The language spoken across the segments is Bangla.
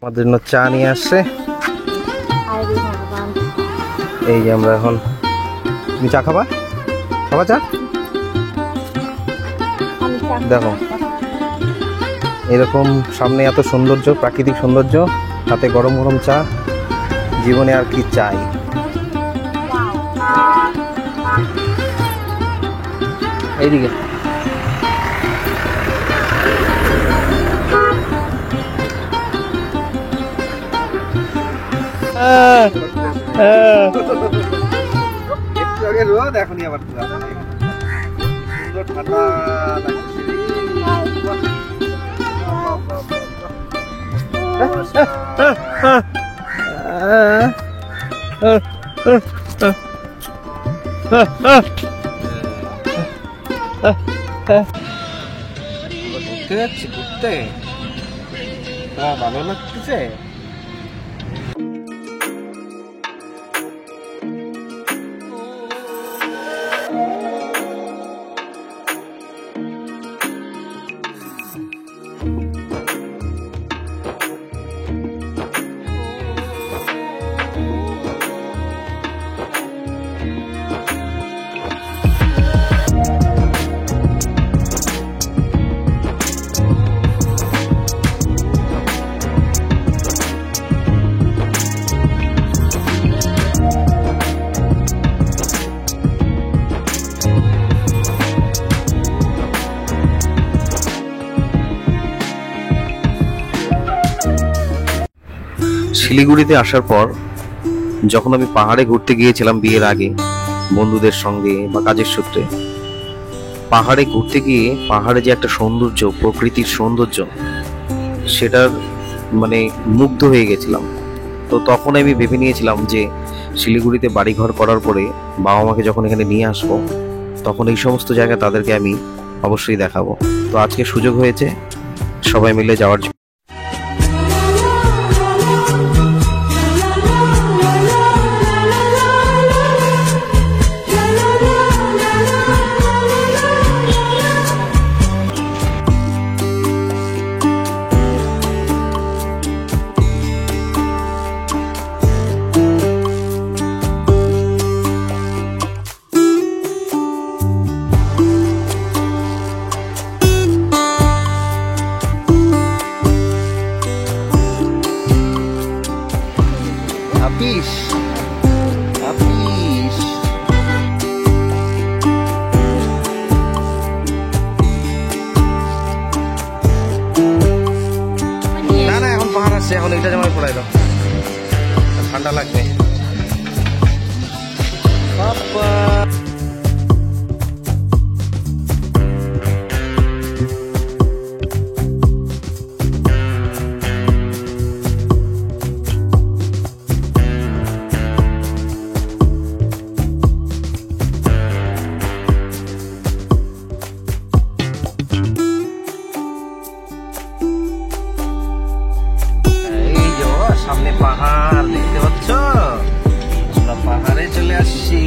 আমাদের জন্য চা নিয়ে আসছে। এই যে আমরা এখন, তুমি চা খাবা? খাবা চা? দেখো এরকম সামনে এত সৌন্দর্য, প্রাকৃতিক সৌন্দর্য, সাথে গরম গরম চা, জীবনে আর কি চাই। এইদিকে রোদ এখনই আবার ঠান্ডা ঘুরতে যাচ্ছি, ঘুরতে ভালো লাগতেছে। শিলিগুড়িতে আসার পর যখন আমি পাহাড়ে ঘুরতে গিয়েছিলাম বিয়ের আগে বন্ধুদের সঙ্গে বা কাজের সূত্রে, পাহাড়ে ঘুরতে গিয়ে পাহাড়ে যে একটা সৌন্দর্য, প্রকৃতির সৌন্দর্য, সেটার মানে মুগ্ধ হয়ে গেছিলাম। তো তখন আমি ভেবে নিয়েছিলাম যে শিলিগুড়িতে বাড়িঘর করার পরে বাবা মাকে যখন এখানে নিয়ে আসবো, তখন এই সমস্ত জায়গা তাদেরকে আমি অবশ্যই দেখাবো। তো আজকে সুযোগ হয়েছে সবাই মিলে যাওয়ার জন্য। Apis. Apis. না না, এখন পাহাড় আসছে, এখন এটা জামাই পড়াই দাও, ঠান্ডা লাগবে। বাবা সামনে পাহাড় দেখতে পাচ্ছ, আমরা পাহাড়ে চলে আসছি।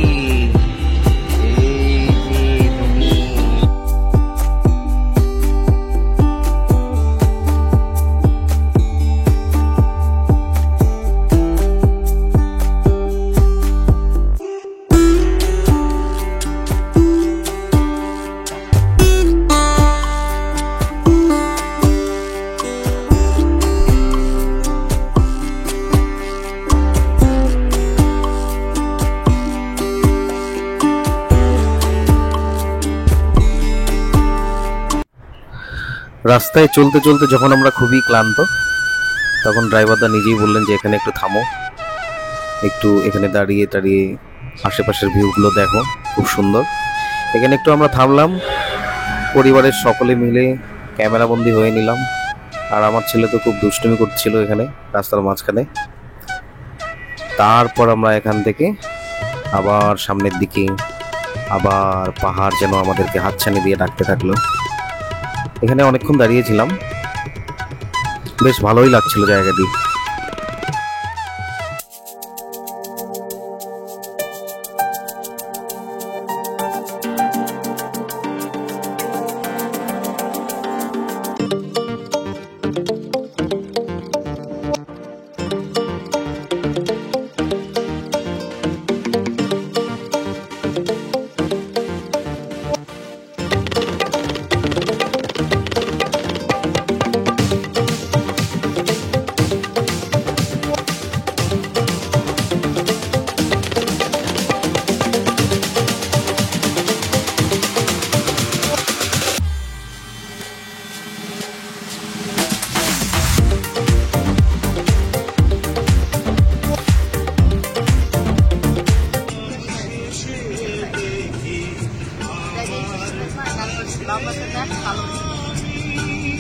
রাস্তায় চলতে চলতে যখন আমরা খুবই ক্লান্ত, তখন ড্রাইভারদা নিজেই বললেন যে এখানে একটু থামো, একটু এখানে দাঁড়িয়ে দাঁড়িয়ে আশেপাশের ভিউগুলো দেখো, খুব সুন্দর। এখানে একটু আমরা থামলাম, পরিবারের সকলে মিলে ক্যামেরাবন্দি হয়ে নিলাম। আর আমার ছেলে তো খুব দুষ্টুমি করছিল এখানে রাস্তার মাঝখানে। তারপর আমরা এখান থেকে আবার সামনের দিকে, আবার পাহাড় যেন আমাদেরকে হাতছানি দিয়ে ডাকতে থাকলো। এখানে অনেকক্ষণ দাঁড়িয়েছিলাম, বেশ ভালোই লাগছিল জায়গাটি।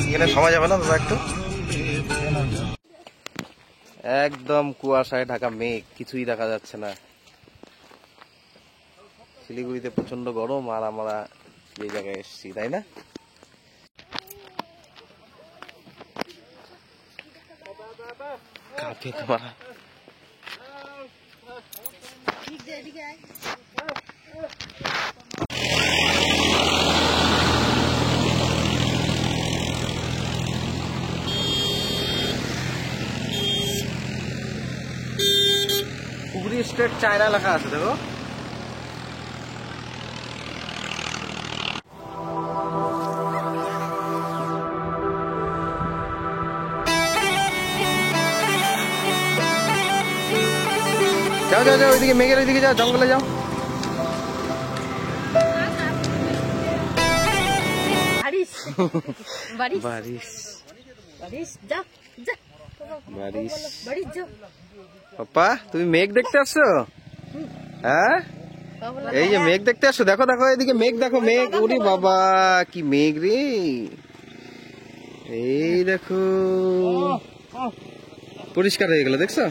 এখানে সময় যাবে না দাদা একটু? একদম কুয়াশায় ঢাকা মেঘ, কিছুই দেখা যাচ্ছে না। শিলিগুড়িতে প্রচন্ড গরম আর আমরা এই জায়গায় এসেছি, তাই না? কাঁপে তোমার। পুকুরি স্টেট চায়না লেখা আছে দেখো। যাও যাও যাও, ওইদিকে মেঘের ওইদিকে যাও, জঙ্গলে যাও। পাপা তুমি মেঘ দেখতে আসছো? হ্যাঁ এই যে মেঘ দেখতে আসছো, দেখো দেখো এদিকে মেঘ, দেখো মেঘ। ওরে বাবা কি মেঘ রে, এই দেখো পরিষ্কার হয়ে গেল, দেখছো?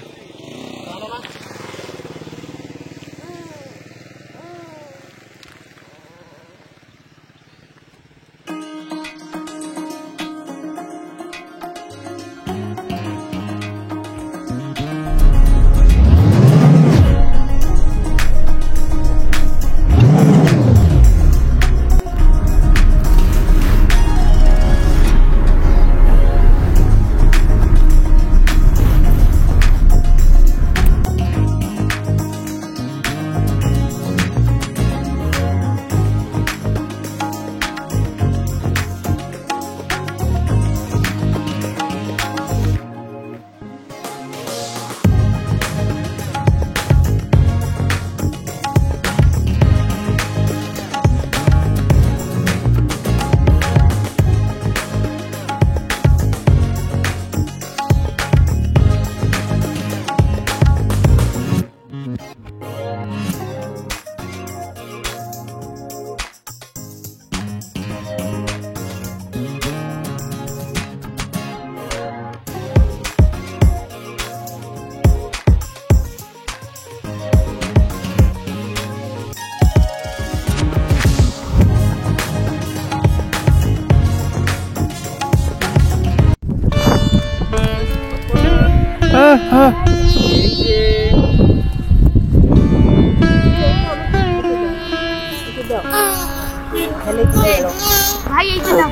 ভাই এই যে দাও,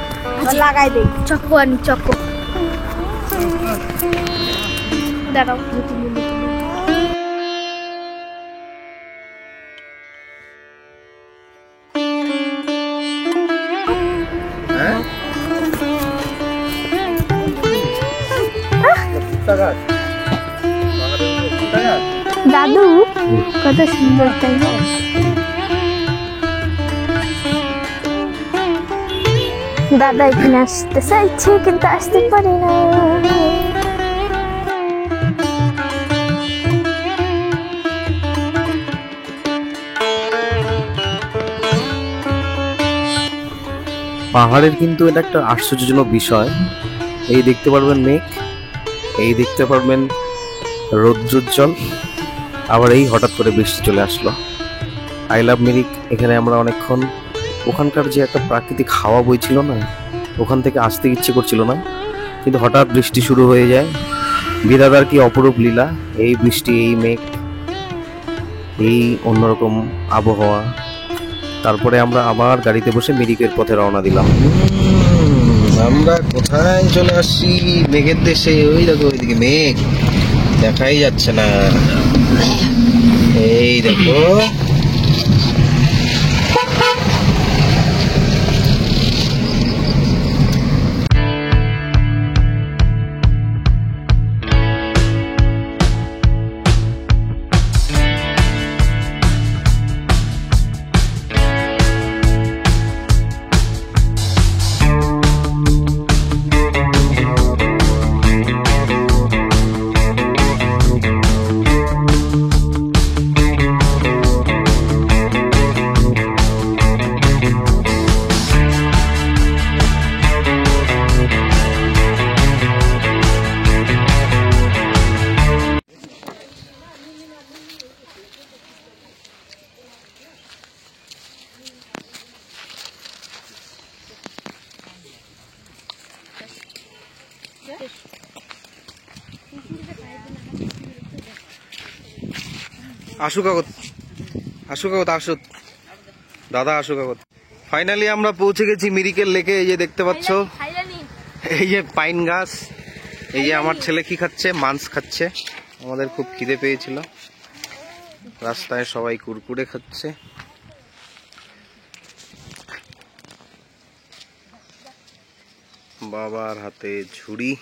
লাগাই দেই। চক্কু আনি, চক্কু দাঁড়াও। দাদু কত সুন্দর, তাই না? দাদা এখানে আসতে চাইছে কিন্তু আসতে পারি না। পাহাড়ের কিন্তু এটা একটা আশ্চর্যজনক বিষয়। এই দেখতে পারবেন মেঘ, এই দেখতে পারবেন রৌদ্রোজ্জ্বল, আবার এই হঠাৎ করে বৃষ্টি চলে আসলো। I love Mirik. এখানে আমরা অনেকক্ষণ, ওখানকার যে একটা প্রাকৃতিক হাওয়া বইছিল না, ওখান থেকে আসতে ইচ্ছে করছিল না, কিন্তু হঠাৎ বৃষ্টি শুরু হয়ে যায়। বিধাতার কি অপরূপ লীলা, এই বৃষ্টি, এই মেঘ, এই অন্যরকম আবহাওয়া। তারপরে আমরা আবার গাড়িতে বসে মিরিকের পথে রওনা দিলাম। আমরা কোথায় চলে আসছি? মেঘের দেশে। ওই দেখো ওইদিকে মেঘ, দেখাই যাচ্ছে না। এই দেখো আসু কাকত, আসু কাকত, আসু দাদা, আসু কাকত। ফাইনালি আমরা পৌঁছে গেছি মিরিকেল লেকে। এই যে দেখতে পাচ্ছ, এই যে পাইন গাছ। এই যে আমার ছেলে কি খাচ্ছে, মাংস খাচ্ছে। আমাদের খুব খিদে পেয়েছিল, রাস্তায় সবাই কুরকুরে খাচ্ছে। বাবার হাতে ঝুড়ি।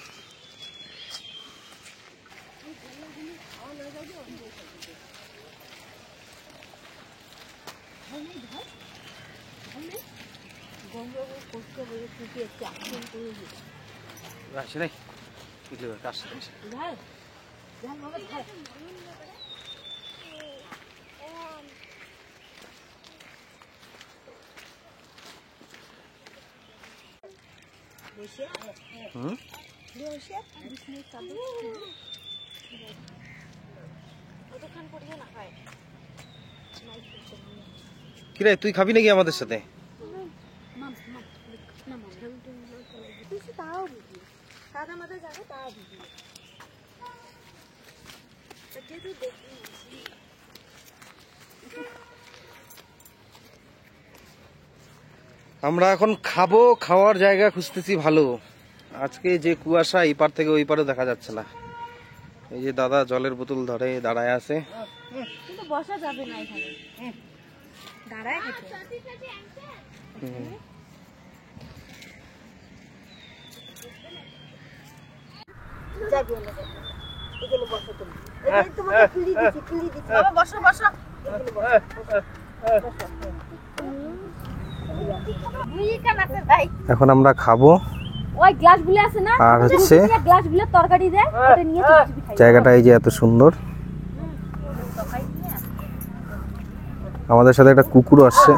কিরে, তুই খাবি নাকি আমাদের সাথে? আমরা এখন খাবো, খাওয়ার জায়গা খুঁজতেছি ভালো। আজকে যে কুয়াশা, এই পার থেকে ওই পারে দেখা যাচ্ছে না। এই যে দাদা জলের বোতল ধরে দাঁড়ায় আছে। কিন্তু বসা যাবে না এখানে, দাঁড়ায় খেতে। এখন আমরা খাবো, ওই গ্লাসগুলো আছে না, আর হচ্ছে গ্লাসগুলো তরকারি দেয়, ওটা নিয়ে চুপি খাই। জায়গাটা এই যে এত সুন্দর। আমাদের সাথে একটা কুকুরও আসছে।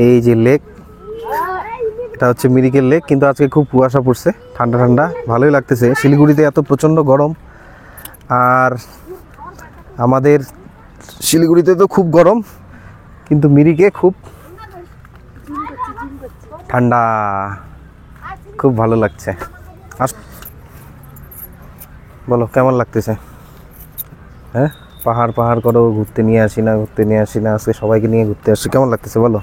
এই যে লেক, এটা হচ্ছে মিরিকেল লেক। কিন্তু আজকে খুব কুয়াশা পড়ছে, ঠান্ডা ঠান্ডা, ভালোই লাগতেছে। শিলিগুড়িতে এত প্রচন্ড গরম, আর আমাদের শিলিগুড়িতে তো খুব গরম, কিন্তু মিরিকে খুব ঠান্ডা, খুব ভালো লাগছে। বলো কেমন লাগতেছে? হ্যাঁ, পাহাড় পাহাড় করো, ঘুরতে নিয়ে আসি না, ঘুরতে নিয়ে আসি না, আজকে সবাইকে নিয়ে ঘুরতে আসছি। কেমন লাগতেছে বলো?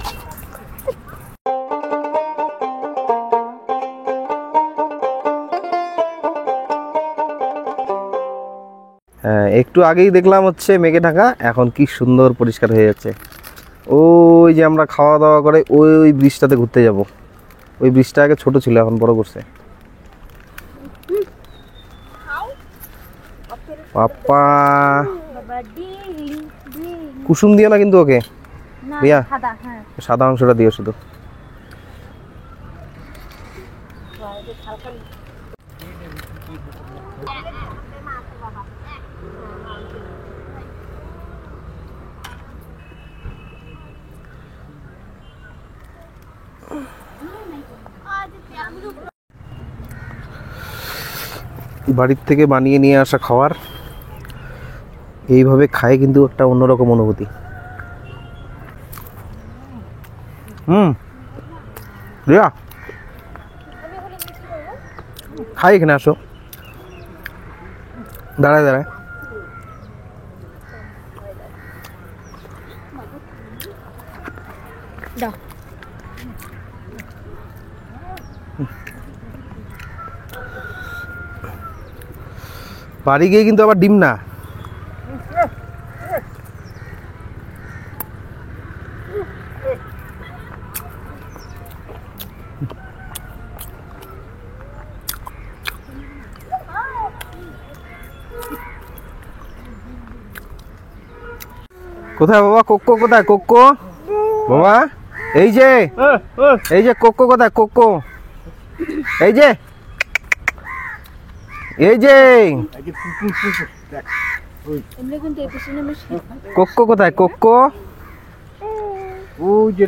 হ্যাঁ, একটু আগেই দেখলাম হচ্ছে মেঘে ঢাকা, এখন কি সুন্দর পরিষ্কার হয়ে যাচ্ছে। ওই যে আমরা খাওয়া দাওয়া করে ওই ব্রিজটাতে ঘুরতে যাব। ওই ব্রিজটা আগে ছোট ছিল, এখন বড় করছে। পাপা কুসুম দিও না কিন্তু ওকে, রিয়া সাদা অংশটা দিও শুধু। বাড়ির থেকে বানিয়ে নিয়ে আসা খাবার এইভাবে খায় কিন্তু একটা অন্যরকম অনুভূতি। রিয়া খাই, এখানে আসো, দাঁড়ায় দাঁড়ায়। বাড়ি গিয়ে কিন্তু আবার ডিম না। কোথায় বাবা কোক্কো, কোথায় কোক্কো বাবা? এই যে কোক্কো কোথায়, কোক্কো এই যে, এই যে কোক্কো কোথায়, কোক্কো? ওই যে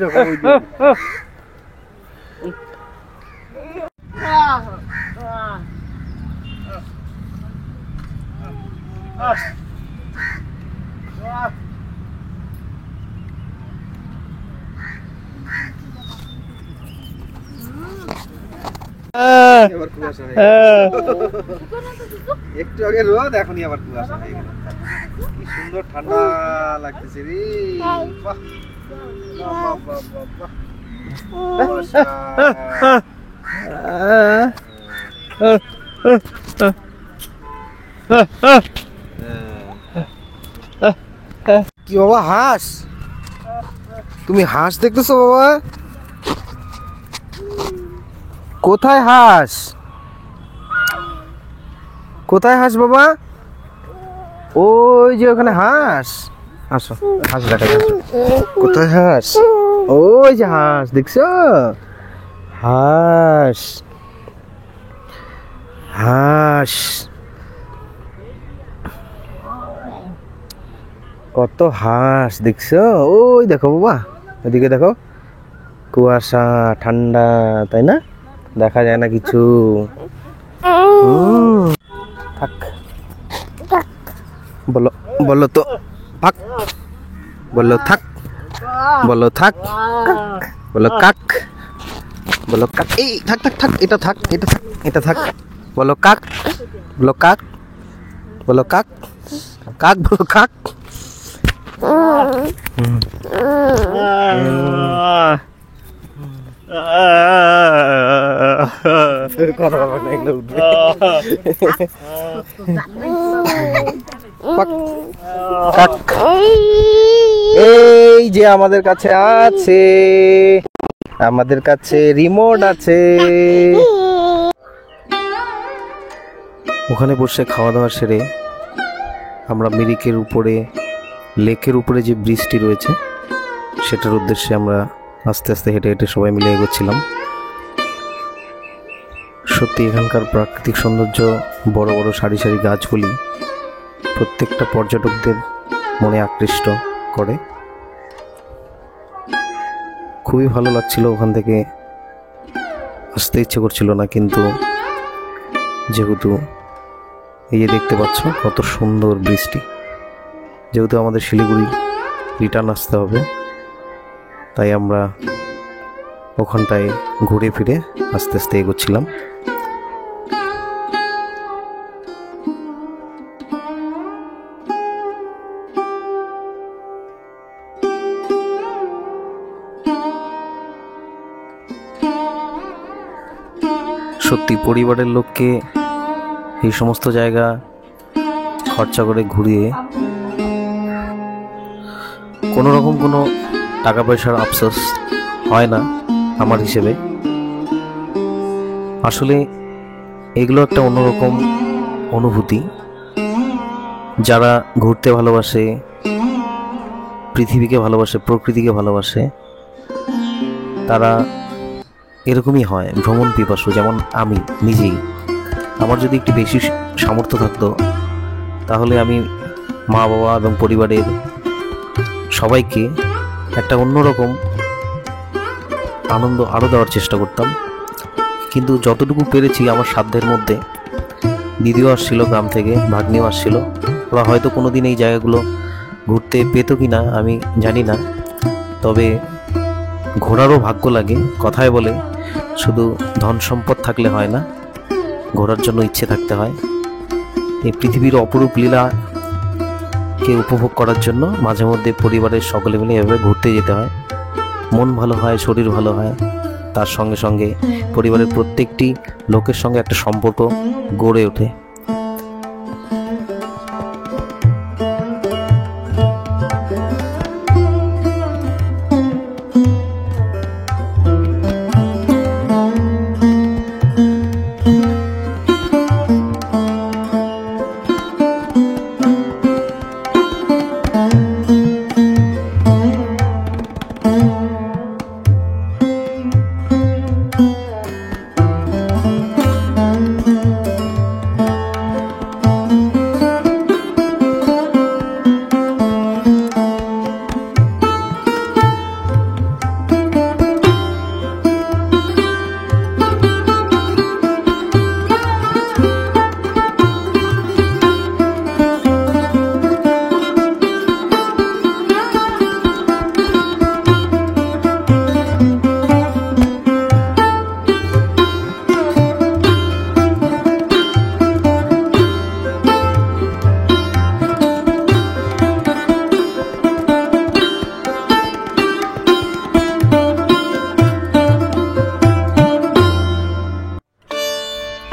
আবার কুয়াশা হয়ে গেল। একটু আগে রোদ, এখনই আবার কুয়াশা হয়ে গেল। কি সুন্দর ঠান্ডা লাগতেছে রে। বাহ বাহ বাহ বাহ বাহ। কুয়াশা। কি বাবা হাঁস? তুমি হাঁস দেখতেছো বাবা? কোথায় হাঁস? কোথায় হাঁস বাবা? ওই যে ওখানে হাঁস। আসো, হাঁস দেখা যাচ্ছে। কোথায় হাঁস? ওই যে হাঁস, দেখছো? হাঁস হাঁস কত হাঁস দেখছো? ওই দেখো বাবা, ওদিকে দেখো, কুয়াশা, ঠান্ডা, তাই না? দেখা যায় না কিছু। থাক, বলো বলো তো, থাক বলো, থাক বলো, থাক বলো, কাক বলো, কাক। এই থাক থাক থাক, এটা থাক, এটা থাক, এটা থাক। বলো কাক, বলো কাক, বলো কাক, কাক বলো, কাক। কথা বলো না, এগুলো উঠবে। কাক। এই যে আমাদের কাছে আছে, আমাদের কাছে রিমোট আছে। ওখানে বসে খাওয়া দাওয়া সেরে আমরা মিরিকের উপরে, লেকের উপরে যে ব্রিজটি রয়েছে সেটার উদ্দেশ্যে আমরা আস্তে আস্তে হেঁটে হেঁটে সবাই মিলে এগোচ্ছিলাম। সত্যি এখানকার প্রাকৃতিক সৌন্দর্য, বড় বড় সারি সারি গাছগুলি প্রত্যেকটা পর্যটকদের মনে আকৃষ্ট করে। খুবই ভালো লাগছিল, ওখান থেকে আসতে ইচ্ছে করছিল না, কিন্তু যেহেতু এই যে দেখতে পাচ্ছ কত সুন্দর বৃষ্টি, যেহেতু আমাদের শিলিগুড়ি রিটার্ন আসতে হবে, তাই আমরা ওখানটায় ঘুরে ফিরে আস্তে আস্তে এগোচ্ছিলাম। সত্যি পরিবারের লোককে এই সমস্ত জায়গা খরচা করে ঘুরিয়ে কোনো রকম কোনো টাকা পয়সার আফসোস হয় না আমার হিসেবে। আসলে এগুলো একটা অন্যরকম অনুভূতি। যারা ঘুরতে ভালোবাসে, পৃথিবীকে ভালোবাসে, প্রকৃতিকে ভালোবাসে, তারা এরকমই হয়, ভ্রমণ পিপাসু। যেমন আমি নিজেই, আমার যদি একটু বেশি সামর্থ্য থাকতো তাহলে আমি মা বাবা এবং পরিবারের সবাইকে একটা অন্যরকম আনন্দ আরও দেওয়ার চেষ্টা করতাম। কিন্তু যতটুকু পেরেছি আমার সাধ্যের মধ্যে। দিদিও আসছিল গ্রাম থেকে, ভাগ্নিও আসছিল, ওরা হয়তো কোনো দিন এই জায়গাগুলো ঘুরতে পেতো কি না আমি জানি না, তবে ঘোরারও ভাগ্য লাগে। কথায় বলে শুধু ধন সম্পদ থাকলে হয় না, ঘোরার জন্য ইচ্ছে থাকতে হয়। এই পৃথিবীর অপরূপ লীলাকে উপভোগ করার জন্য মাঝে মধ্যে পরিবারের সকলে মিলে এভাবে ঘুরতে যেতে হয়। মন ভালো হয়, শরীর ভালো হয়, তার সঙ্গে সঙ্গে পরিবারের প্রত্যেকটি লোকের সঙ্গে একটা সম্পর্ক গড়ে ওঠে।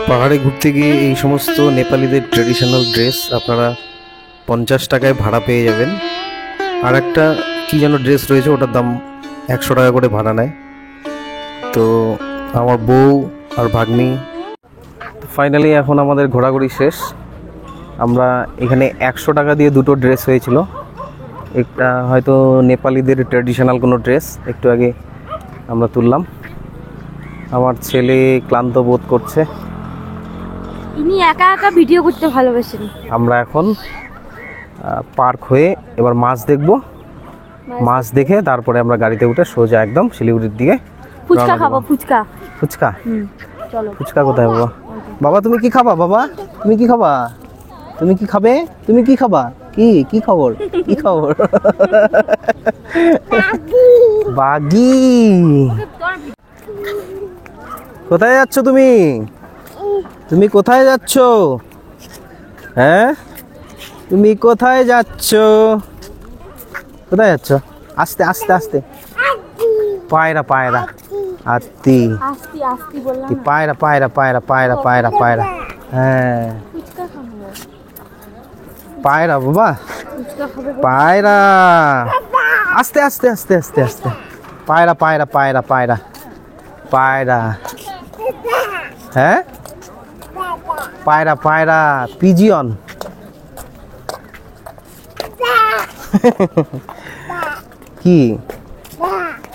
পাহাড়ে ঘুরতে গিয়ে এই সমস্ত নেপালিদের ট্রেডিশনাল ড্রেস আপনারা 50 টাকায় ভাড়া পেয়ে যাবেন। আর একটা কি যেন ড্রেস রয়েছে, ওটার দাম 100 টাকা করে ভাড়া নেয়। তো আমার বউ আর ভাগ্নি, ফাইনালি এখন আমাদের ঘোরাঘুরি শেষ। আমরা এখানে 100 টাকা দিয়ে দুটো ড্রেস হয়েছিল। একটা হয়তো নেপালিদের ট্র্যাডিশনাল কোনো ড্রেস, একটু আগে আমরা তুললাম। আমার ছেলে ক্লান্ত বোধ করছে। ইনি একা একা ভিডিও করতে ভালোবাসেন। আমরা এখন পার্ক হয়ে এবার মাছ দেখব। মাছ দেখে তারপরে আমরা গাড়িতে উঠে সোজা একদম শিলিগুড়ির দিকে ফুচকা খাবো। ফুচকা ফুচকা চলো। ফুচকা কোথায় বাবা? বাবা তুমি কি খাবা? বাবা তুমি কি খাবা? তুমি কি খাবে? তুমি কি খাবা? কি কি খবর? কি খবর? বাগি কোথায় যাচ্ছ তুমি? তুমি কোথায় যাচ্ছ? হ্যাঁ তুমি কোথায় যাচ্ছ? কোথায় যাচ্ছ? আস্তে আস্তে আস্তে। পায়রা পায়রা আত্তি আস্তি আস্তি বললাম। পায়রা পায়রা পায়রা পায়রা পায়রা পায়রা। হ্যাঁ ফুচকা খাবো। পায়রা বাবা, ফুচকা খাবো। পায়রা। আস্তে আস্তে আস্তে আস্তে আস্তে। পায়রা পায়রা পায়রা পায়রা পায়রা। হ্যাঁ পায়রা পায়রা পিজিয়ন। কি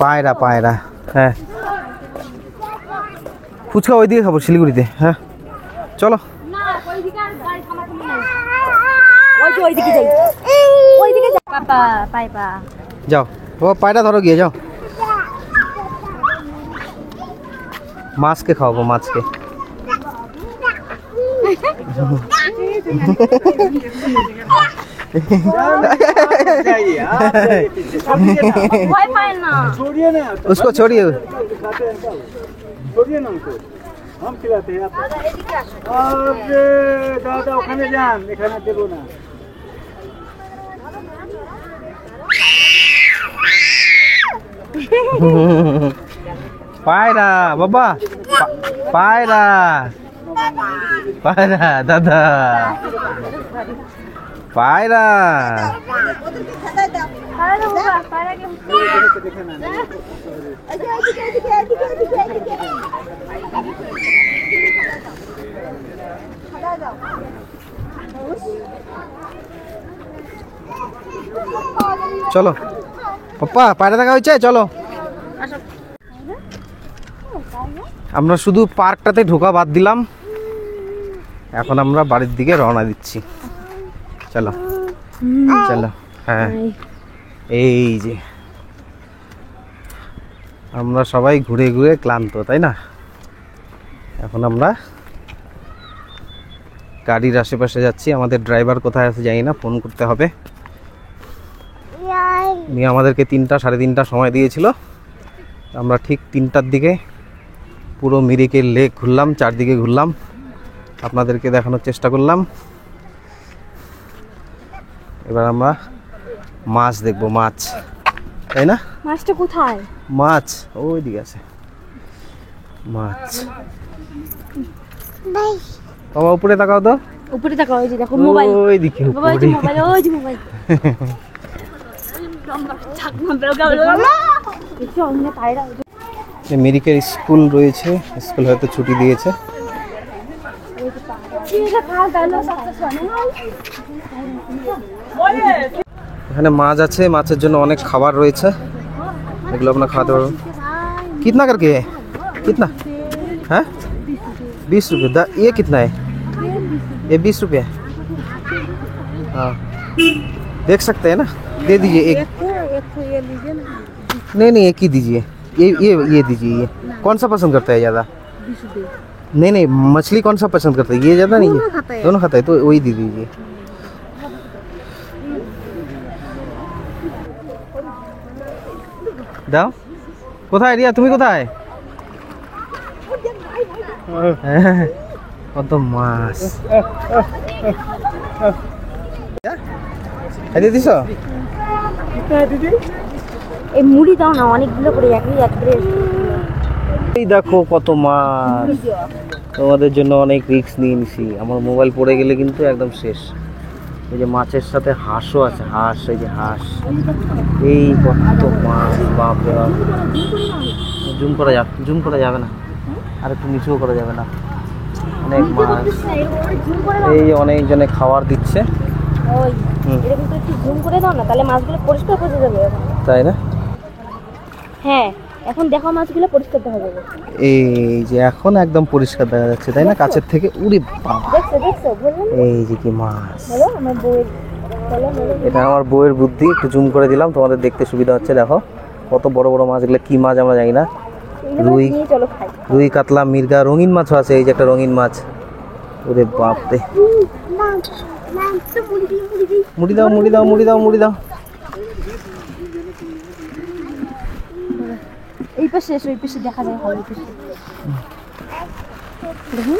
পায়রা পায়রা? হ্যাঁ ফুচকা ওইদিকে খাবো শিলিগুড়িতে। হ্যাঁ চলো। না ওইদিকে আর গাড়ি থামাতে নেই। ওইদিকে যাই। ওইদিকে যা। পাপা পাইপা যাও বাবা, পায়রা ধরো গিয়ে যাও। মাছকে খাওয়াবো, মাছকে। ভয় পায় না। उसको छोड़िए। छोड़िए ना उनको, हम खिलाते हैं आपको। अरे दादा ওখানে যান, এখানে দেবো না। পায়রা বাবা, পায়রা পায়রা দাদা, পায়রা। চলো পাপ্পা, পায়রা দেখা হয়েছে, চলো। আমরা শুধু পার্কটাতে ঢোকা বাদ দিলাম, এখন আমরা বাড়ির দিকে রওনা দিচ্ছি। চলো চলো। হ্যাঁ এই যে আমরা সবাই ঘুরে ঘুরে ক্লান্ত, তাই না? এখন আমরা গাড়ির আশেপাশে যাচ্ছি। আমাদের ড্রাইভার কোথায় আছে জানি না, ফোন করতে হবে। উনি আমাদেরকে 3টা সাড়ে 3টা সময় দিয়েছিল। আমরা ঠিক 3টার দিকে পুরো মিরিকের লেক ঘুরলাম, চারদিকে ঘুরলাম, আপনাদেরকে দেখানোর চেষ্টা করলাম। এবার আমরা মাছ দেখবো, মাছ, তাই না? মাছটা কোথায়? মাছ ওই দিকে আছে, মাছ। বাবা উপরে তাকাও তো। উপরে তাকাও, ওই যে দেখো মোবাইল। ওই দিকে বাবা ওই যে মোবাইল, ওই যে মোবাইল। মিরিকের স্কুল রয়েছে, স্কুল হয়তো ছুটি দিয়েছে। এখানে মাছ আছে, মাছের জন্য অনেক খাবার রয়েছে, এগুলো আপনার খাওয়াতে পারবেন। कितना करके है? कितना है? 20 रुपये। ये कितना है? ये 20 रुपये। हाँ देख सकते हैं ना, दे दीजिए एक। नहीं नहीं, एक ही दीजिए। ये दीजिए। ये कौन सा पसंद करता है ज़्यादा? नहीं नहीं, मछली कौन सा पसंद करता है? ये ज़्यादा नहीं है, दोनों खाता है, तो वही दे दीजिए। দাও। কোথায় রিয়া, তুমি কোথায়? কত মাছ দিয়ে দিছ? এই মুড়ি দাও না, অনেকগুলো করে একবারে। এই দেখো কত মাছ, তোমাদের জন্য অনেক রিস্ক নিয়ে নিছি। আমার মোবাইল পড়ে গেলে কিন্তু একদম শেষ। এই যে মাছের সাথে হাঁসও আছে, হাঁস, এই যে হাঁস, এই কত মাছ, বাপরে বাপ। জুম করা যাবে না, আর একটু নিচুও করা যাবে না। অনেক মাছ, এই যে অনেকজনে খাবার দিচ্ছে। ওই এরকম তো একটু জুম করে দাও না, তাহলে মাছগুলো পরিষ্কার করে যাবে এখন। তাই না? হ্যাঁ, এখন দেখো মাছগুলো পরিষ্কার দেখা যাবে। এই যে এখন একদম পরিষ্কার দেখা যাচ্ছে, তাই না? কাছের থেকে। উরে বাবা, দেখছো বললাম না? এই যে কি মাছ। বলো আমার বউয়ের, বলো এটা আমার বউয়ের বুদ্ধি, একটু জুম করে দিলাম, তোমাদের দেখতে সুবিধা হচ্ছে। দেখো কত বড় বড় মাছ, এগুলো কি মাছ আমরা জানি না। রুই, নিয়ে চলো খাই। রুই, কাতলা, মির্গা, রঙিন মাছও আছে। এই যে একটা রঙিন মাছ। ওরে বাপরে, মুড়ি দাও, মুড়ি দাও, মুড়ি দাও, মুড়ি দাও। এই পাশে এসো, এই পাশে দেখা যায় ভালো। এই পাশে দেখুন,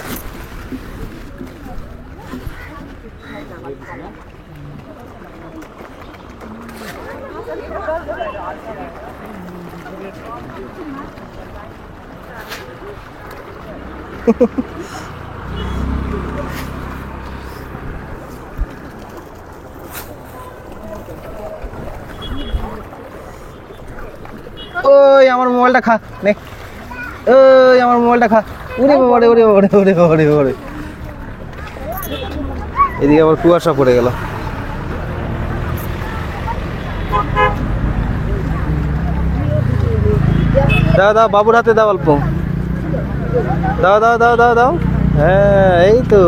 ওই আমার মোবাইলটা খা, নে। ওই আমার মোবাইলটা খা। ওরে বাবা রে, ওরে বাবা রে, ওরে বাবা রে, ওরে। এদিকে আবার কুয়াশা পড়ে গেল। দাও দাও, বাবুর হাতে দাও অল্প। দাও দাও দাও দাও দাও। হ্যাঁ, এই তো।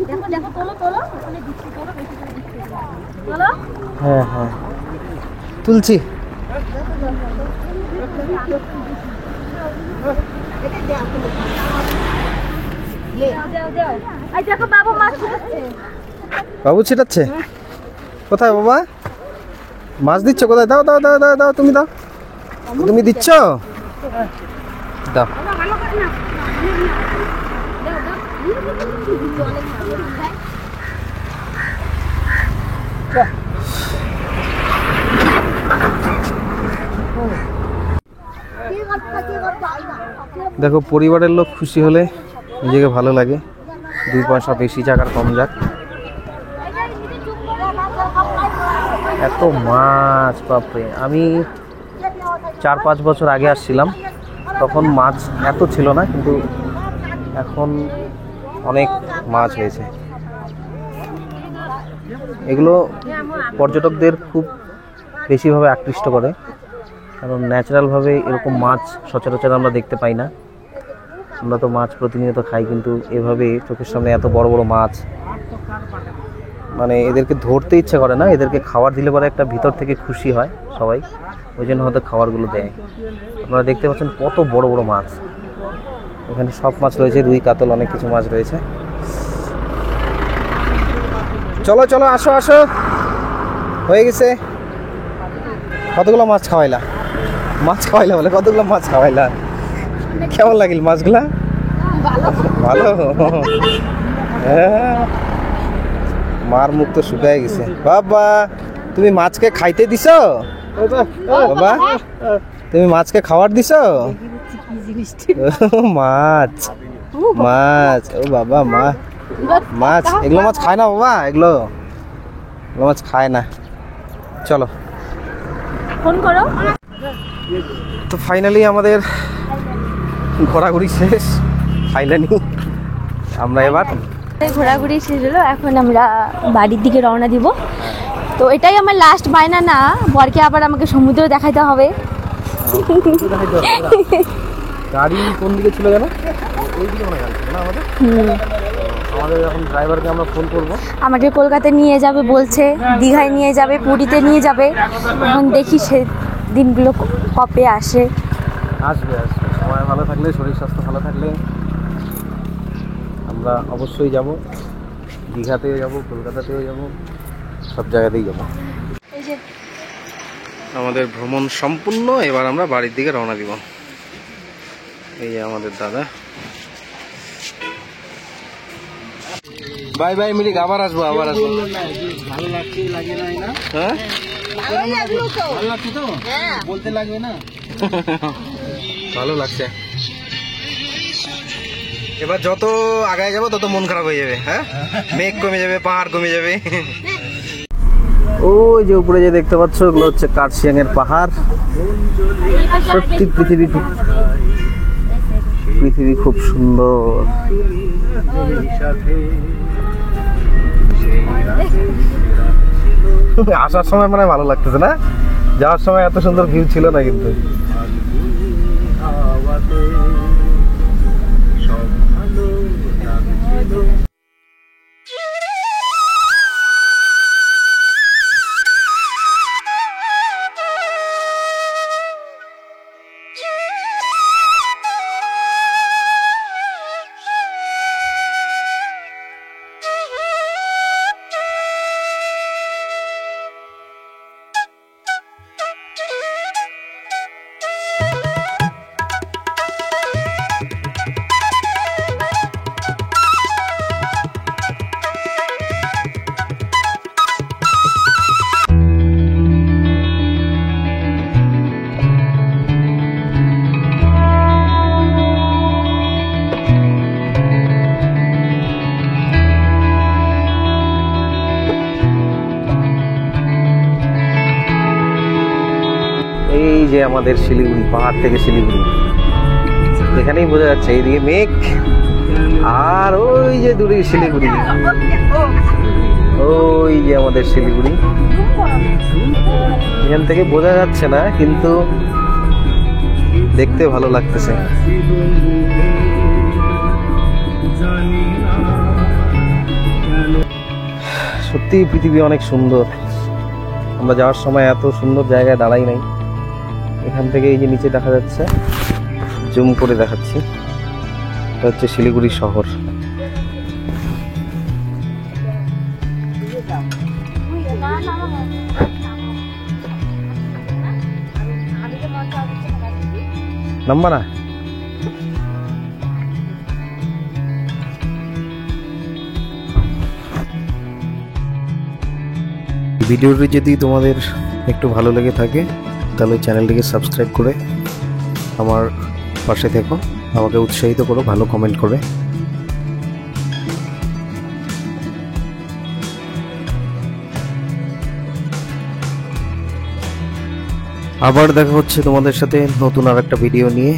দেখো দেখো, তোলো তোলো, ওখানে দিচ্ছি, তোলো, বেশি করে দিচ্ছি, তোলো। হ্যাঁ হ্যাঁ, তুলছি। এই দেখো বাবু মাছ ছিটাচ্ছে। বাবু ছিটাচ্ছে? কোথায় বাবা? মাছ দিচ্ছ কোথায়? দাও দাও দাও দাও দাও, তুমি দাও। তুমি দিচ্ছ? দাও। দেখো, পরিবারের লোক খুশি হলে নিজেকে ভালো লাগে। 2 পয়সা বেশি যাক আর কম যাক। এত মাছ, বাপরে। আমি 4-5 বছর আগে আসছিলাম, তখন মাছ এত ছিল না, কিন্তু এখন অনেক মাছ হয়েছে। এগুলো পর্যটকদের খুব বেশিভাবে আকৃষ্ট করে, কারণ ন্যাচারালভাবে এরকম মাছ সচরাচর আমরা দেখতে পাই না। আমরা তো মাছ প্রতিনিয়ত খাই, কিন্তু এভাবে চোখের সামনে এত বড় বড় মাছ, মানে এদেরকে ধরতে ইচ্ছে করে না, এদেরকে খাবার দিলে পরে একটা ভিতর থেকে খুশি হয় সবাই, ওই জন্য হয়তো খাবারগুলো দেয়। আপনারা দেখতে পাচ্ছেন কত বড় বড় মাছ। এখানে সব মাছ রয়েছে, রুই, কাতল, অনেক কিছু মাছ রয়েছে। চলো চলো, আসো আসো, হয়ে গেছে। কতগুলো মাছ খাওয়াইলা? মাছ খাওয়াইলা বলে, কতগুলো মাছ খাওয়াইলা? কেমন লাগিল মাছগুলা? ভালো। হ্যাঁ, মার মুখ তো শুকায় গেছে। বাবা, তুমি মাছকে খাইতে দিছো? বাবা, তুমি মাছকে খাবার দিছো? মাছ, মাছ, ও বাবা, মাছ। এগুলো মাছ খায় না বাবা, এগুলো মাছ খায় না। চলো ফোন করো। তো ফাইনালি আমাদের ঘোরাঘুরি শেষ, ফাইনালি আমরা এবার ঘোরাঘুরি শেষ হলো, এখন আমরা বাড়ির দিকে রওনা দিব। তো এটাই আমার লাস্ট বায়না না, বরকে আবার আমাকে সমুদ্র দেখাইতে হবে। গাড়ি কোন দিকে ছিল জানো? ওই দিকে মনে হয় না আমাদের। আমাদের এখন ড্রাইভারকে আমরা ফোন করব। আমাকে কলকাতায় নিয়ে যাবে বলছে, দীঘায় নিয়ে যাবে, পুরীতে নিয়ে যাবে। এখন দেখি সে দিনগুলো কবে আসে। আসবে আসবে, সময় ভালো থাকলে, শরীর স্বাস্থ্য ভালো থাকলে আমরা অবশ্যই যাব। দীঘাতেও যাব, কলকাতাতেও যাব, সব জায়গাতেই যাব। এই যে আমাদের ভ্রমণ সম্পূর্ণ। এবার আমরা বাড়ির দিকে রওনা দিব। এই যে আমাদের দাদা। বাই বাই মিলিক, আবার আসবো। ভালো লাগছে, লাগে না? হ্যাঁ, ভালো লাগছে তো? বলতে লাগবে না? ভালো লাগছে। এবার যত আগায় যাবো তত মন খারাপ হয়ে যাবে। হ্যাঁ, মেঘ কমে যাবে, পাহাড় কমে যাবে। ওই যে উপরে যে দেখতে পাচ্ছ, ওগুলো হচ্ছে কার্শিয়াং এর পাহাড়। সত্যি পৃথিবী খুব সুন্দর। আসার সময় মানে ভালো লাগতেছে না, যাওয়ার সময় এত সুন্দর ভিউ ছিল না কিন্তু। এই যে আমাদের শিলিগুড়ি, পাহাড় থেকে শিলিগুড়ি, এখানেই বোঝা যাচ্ছে। এইদিকে মেঘ, আর ওই যে দূরে শিলিগুড়ি, ওই যে আমাদের শিলিগুড়ি। এখান থেকে বোঝা যাচ্ছে না, কিন্তু দেখতে ভালো লাগতেছে। সত্যি পৃথিবী অনেক সুন্দর। আমরা যাওয়ার সময় এত সুন্দর জায়গায় দাঁড়াই নাই। এখান থেকে এই যে নিচে দেখা যাচ্ছে, জুম করে দেখাচ্ছি, এটা হচ্ছে শিলিগুড়ি শহর। নাম্বার না ভিডিওটি যদি তোমাদের একটু ভালো লেগে থাকে তাহলে চ্যানেলটিকে সাবস্ক্রাইব করে আমার পাশে থেকো, আমাকে উৎসাহিত করো ভালো কমেন্ট করে। আবার দেখা হচ্ছে তোমাদের সাথে নতুন আর একটা ভিডিও নিয়ে।